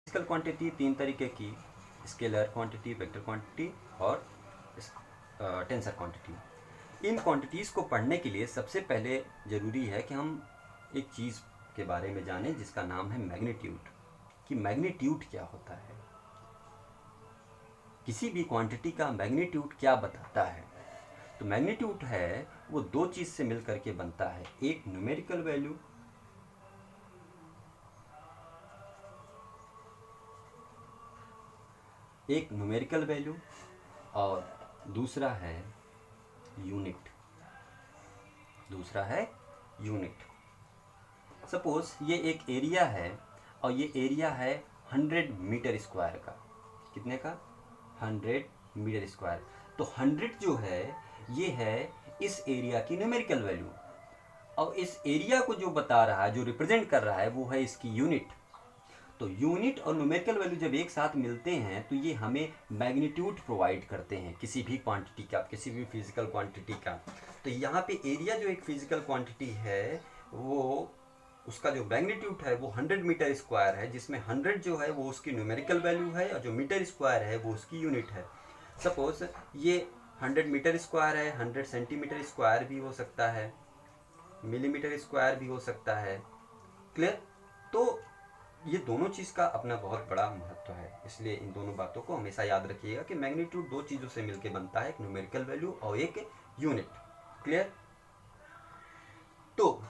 Physical quantity तीन तरीके की, स्केलर क्वांटिटी, वेक्टर क्वांटिटी और टेंसर क्वांटिटी। इन क्वांटिटीज़ को पढ़ने के लिए सबसे पहले ज़रूरी है कि हम एक चीज़ के बारे में जानें जिसका नाम है मैग्नीट्यूड, कि मैग्नीट्यूड क्या होता है। किसी भी क्वांटिटी का मैग्नीट्यूड क्या बताता है? तो मैग्नीट्यूड है वो दो चीज़ से मिल करके बनता है, एक न्यूमेरिकल वैल्यू और दूसरा है यूनिट। सपोज ये एक एरिया है और ये एरिया है 100 मीटर स्क्वायर का। कितने का? 100 मीटर स्क्वायर। तो 100 जो है ये है इस एरिया की न्यूमेरिकल वैल्यू, और इस एरिया को जो बता रहा है, जो रिप्रेजेंट कर रहा है, वो है इसकी यूनिट। तो यूनिट और न्यूमेरिकल वैल्यू जब एक साथ मिलते हैं तो ये हमें मैग्नीट्यूड प्रोवाइड करते हैं किसी भी क्वांटिटी का, किसी भी फिजिकल क्वांटिटी का। तो यहाँ पे एरिया जो एक फिजिकल क्वांटिटी है वो उसका जो मैग्नीट्यूड है वो 100 मीटर स्क्वायर है, जिसमें 100 जो है वो उसकी न्यूमेरिकल वैल्यू है और जो मीटर स्क्वायर है वो उसकी यूनिट है। सपोज ये 100 मीटर स्क्वायर है, 100 सेंटीमीटर स्क्वायर भी हो सकता है, मिलीमीटर स्क्वायर भी हो सकता है। क्लियर? तो ये दोनों चीज़ का अपना बहुत बड़ा महत्व है, इसलिए इन दोनों बातों को हमेशा याद रखिएगा कि मैग्नीट्यूड दो चीज़ों से मिलकर बनता है, एक न्यूमेरिकल वैल्यू और एक यूनिट। क्लियर? तो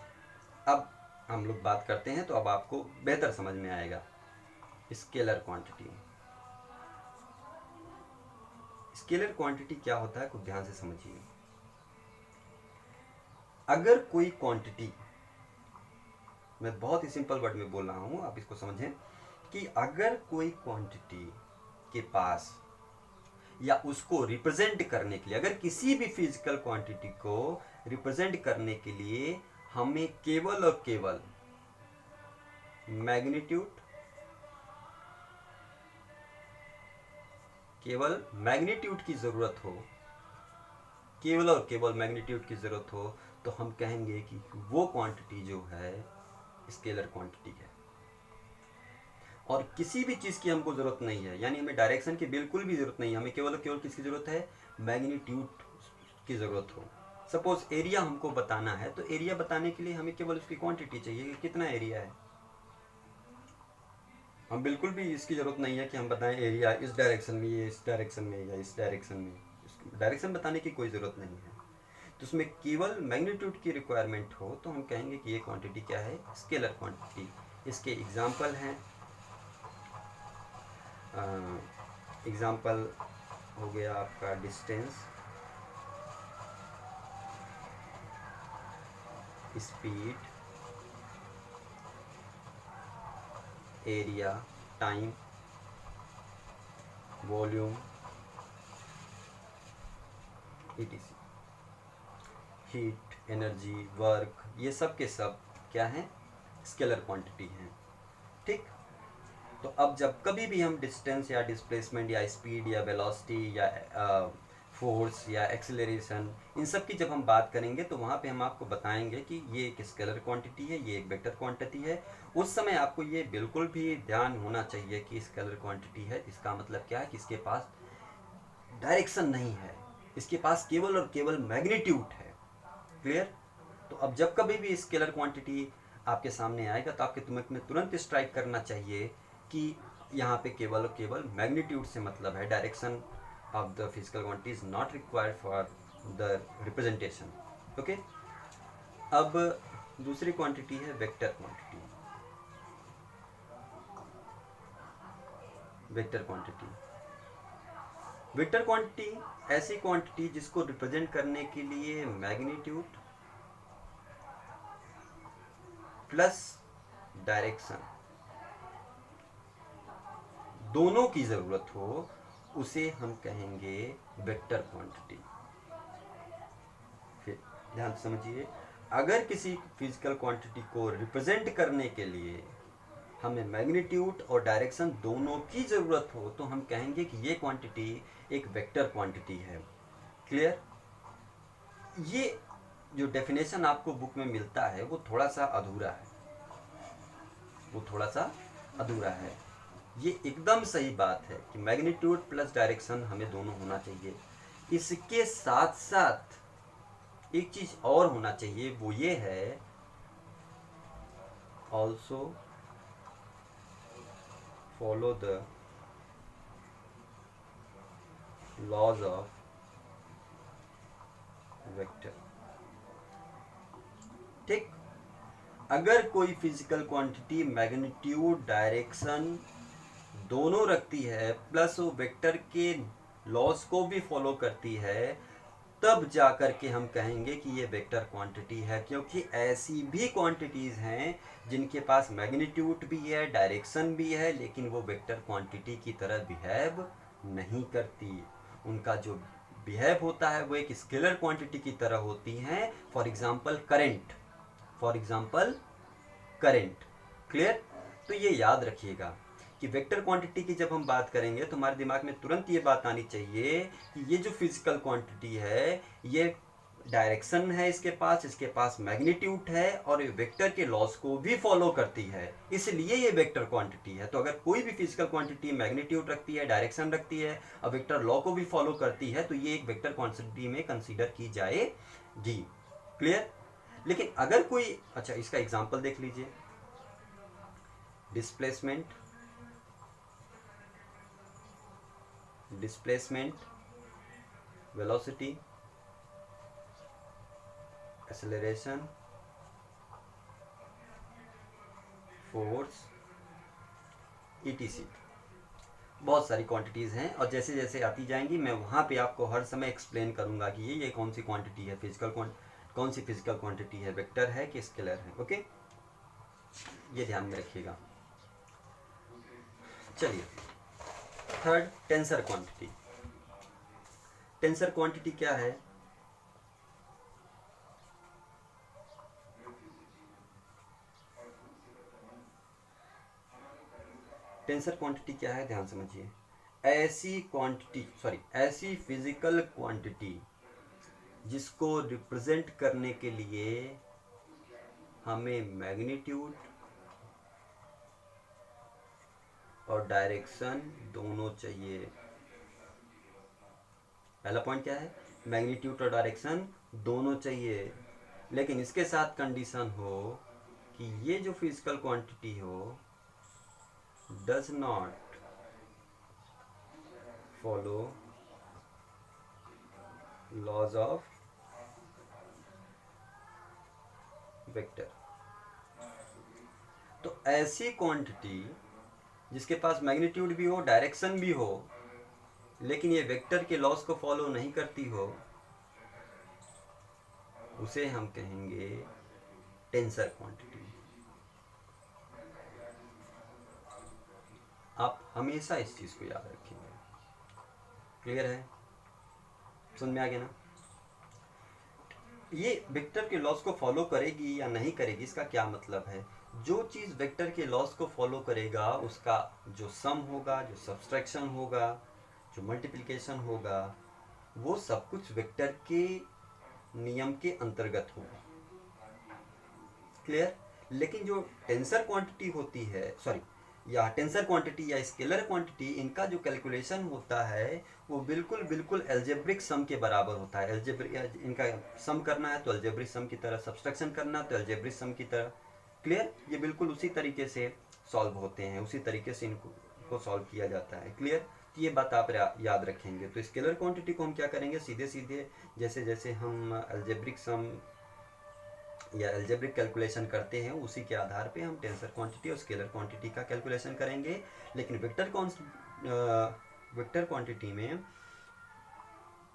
अब हम लोग बात करते हैं, तो अब आपको बेहतर समझ में आएगा स्केलर क्वांटिटी। स्केलर क्वांटिटी क्या होता है, कुछ ध्यान से समझिए। अगर कोई क्वांटिटी, मैं बहुत ही सिंपल वर्ड में बोल रहा हूं, आप इसको समझें कि अगर कोई क्वांटिटी के पास या उसको रिप्रेजेंट करने के लिए, अगर किसी भी फिजिकल क्वांटिटी को रिप्रेजेंट करने के लिए हमें केवल और केवल मैग्नीट्यूड की ज़रूरत हो, केवल और केवल मैग्नीट्यूड की ज़रूरत हो, तो हम कहेंगे कि वो क्वांटिटी जो है स्केलर क्वांटिटी है। और किसी भी चीज़ की हमको ज़रूरत नहीं है, यानी हमें डायरेक्शन की बिल्कुल भी ज़रूरत नहीं है, हमें केवल और केवल किसकी ज़रूरत है? मैग्नीट्यूड की ज़रूरत हो। सपोज एरिया हमको बताना है, तो एरिया बताने के लिए हमें केवल उसकी क्वांटिटी चाहिए कि कितना एरिया है। हम बिल्कुल भी इसकी ज़रूरत नहीं है कि हम बताएं एरिया इस डायरेक्शन में, ये इस डायरेक्शन में या इस डायरेक्शन में। डायरेक्शन बताने की कोई ज़रूरत नहीं है। तो उसमें केवल मैग्नीट्यूड की रिक्वायरमेंट हो तो हम कहेंगे कि ये क्वांटिटी क्या है? Scalar quantity. इसके एग्जाम्पल हैं, एग्जाम्पल हो गया आपका distance, speed, area, time, volume, etc। Heat, energy, work, ये सब के सब क्या हैं? स्केलर क्वांटिटी हैं। ठीक? तो अब जब कभी भी हम डिस्टेंस या डिस्प्लेसमेंट या स्पीड या वेलोसिटी या फोर्स या एक्सेलरेशन, इन सब की जब हम बात करेंगे तो वहाँ पे हम आपको बताएंगे कि ये एक स्केलर क्वांटिटी है, ये एक वेक्टर क्वांटिटी है। उस समय आपको ये बिल्कुल भी ध्यान होना चाहिए कि स्केलर क्वांटिटी है, इसका मतलब क्या है कि इसके पास डायरेक्शन नहीं है, इसके पास केवल और केवल मैग्नीट्यूड है। क्लियर? तो अब जब कभी भी स्केलर क्वांटिटी आपके सामने आएगा तो आपके दिमाग में तुरंत स्ट्राइक करना चाहिए कि यहाँ पे केवल और केवल मैग्नीट्यूड से मतलब है, direction of the physical quantity is not required for the representation. Okay? अब दूसरी क्वांटिटी है वेक्टर क्वांटिटी। वेक्टर क्वांटिटी ऐसी क्वांटिटी जिसको रिप्रेजेंट करने के लिए मैग्नीट्यूड प्लस डायरेक्शन दोनों की ज़रूरत हो, उसे हम कहेंगे वेक्टर क्वांटिटी। फिर ध्यान से समझिए, अगर किसी फिजिकल क्वांटिटी को रिप्रेजेंट करने के लिए हमें मैग्नीट्यूड और डायरेक्शन दोनों की ज़रूरत हो तो हम कहेंगे कि ये क्वांटिटी एक वेक्टर क्वांटिटी है। क्लियर? ये जो डेफिनेशन आपको बुक में मिलता है वो थोड़ा सा अधूरा है, ये एकदम सही बात है कि मैग्नीट्यूड प्लस डायरेक्शन हमें दोनों होना चाहिए। इसके साथ साथ एक चीज और होना चाहिए, वो ये है also follow the laws of vector. ठीक, अगर कोई फिजिकल क्वांटिटी मैग्नीट्यूड डायरेक्शन दोनों रखती है प्लस वो वेक्टर के लॉस को भी फॉलो करती है, तब जा कर के हम कहेंगे कि ये वेक्टर क्वांटिटी है। क्योंकि ऐसी भी क्वांटिटीज हैं जिनके पास मैग्नीट्यूड भी है, डायरेक्शन भी है, लेकिन वो वेक्टर क्वांटिटी की तरह बिहेव नहीं करती। उनका जो बिहेव होता है वो एक स्केलर क्वांटिटी की तरह होती हैं। For example current, clear. तो ये याद रखिएगा कि वेक्टर क्वांटिटी की जब हम बात करेंगे तो हमारे दिमाग में तुरंत ये बात आनी चाहिए कि ये जो फिजिकल क्वांटिटी है ये डायरेक्शन है, इसके पास मैग्नीट्यूड है और ये वेक्टर के लॉस को भी फॉलो करती है, इसलिए ये वेक्टर क्वांटिटी है। तो अगर कोई भी फिजिकल क्वांटिटी मैग्नीट्यूड रखती है, डायरेक्शन रखती है और वेक्टर लॉ को भी फॉलो करती है, तो ये एक वेक्टर क्वांटिटी में कंसीडर की जाएगी। क्लियर। लेकिन अगर कोई, अच्छा इसका एग्जांपल देख लीजिए, displacement, velocity, acceleration, force, etc. बहुत सारी क्वांटिटीज़ हैं और जैसे जैसे आती जाएंगी मैं वहाँ पे आपको हर समय एक्सप्लेन करूँगा कि ये कौन सी क्वांटिटी है, कौन सी फिजिकल क्वांटिटी है, वेक्टर है कि स्केलर है। ओके, ये ध्यान में रखिएगा। चलिए third, tensor quantity. Tensor quantity क्या है? टेंसर क्वांटिटी क्या है, ध्यान समझिए। ऐसी फिजिकल क्वांटिटी जिसको रिप्रेजेंट करने के लिए हमें मैग्नीट्यूड और डायरेक्शन दोनों चाहिए। पहला पॉइंट क्या है? मैग्नीट्यूड और डायरेक्शन दोनों चाहिए, लेकिन इसके साथ कंडीशन हो कि ये जो फिजिकल क्वांटिटी हो does not follow laws of vector. तो ऐसी क्वांटिटी जिसके पास मैग्नीट्यूड भी हो, डायरेक्शन भी हो, लेकिन ये वेक्टर के लॉस को फॉलो नहीं करती हो, उसे हम कहेंगे टेंसर क्वांटिटी। आप हमेशा इस चीज को याद रखेंगे। क्लियर है? समझ में आ गया ना? ये वेक्टर के लॉस को फॉलो करेगी या नहीं करेगी, इसका क्या मतलब है? जो चीज वेक्टर के लॉस को फॉलो करेगा उसका जो सम होगा, जो सब्सट्रैक्शन होगा, जो मल्टीप्लिकेशन होगा, वो सब कुछ वेक्टर के नियम के अंतर्गत होगा। क्लियर? लेकिन जो टेंसर क्वांटिटी होती है, या टेंसर क्वांटिटी या स्केलर क्वांटिटी, इनका जो कैलकुलेशन होता है वो बिल्कुल एल्जेब्रिक सम के बराबर होता है। इनका सम करना है तो एल्जेब्रिक सम की तरह, सब्सट्रैक्शन करना है तो एल्जेब्रिक सम की तरह। क्लियर? ये बिल्कुल उसी तरीके से सॉल्व होते हैं, उसी तरीके से इनको सॉल्व किया जाता है। क्लियर? तो ये बात आप याद रखेंगे। तो स्केलर क्वांटिटी को हम क्या करेंगे, सीधे सीधे जैसे जैसे हम एल्जेब्रिक सम या एल्जेब्रिक कैलकुलेशन करते हैं उसी के आधार पे हम टेंसर क्वांटिटी और स्केलर क्वांटिटी का कैलकुलेशन करेंगे। लेकिन वेक्टर क्वांटिटी में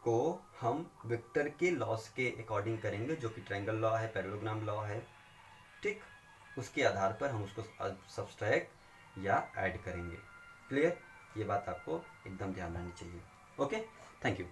को हम वेक्टर के लॉस के अकॉर्डिंग करेंगे, जो कि ट्रायंगल लॉ है, पैरेललोग्राम लॉ है। ठीक, उसके आधार पर हम उसको सब्सट्रैक्ट या ऐड करेंगे। क्लियर? ये बात आपको एकदम ध्यान रखनी चाहिए। Okay, thank you.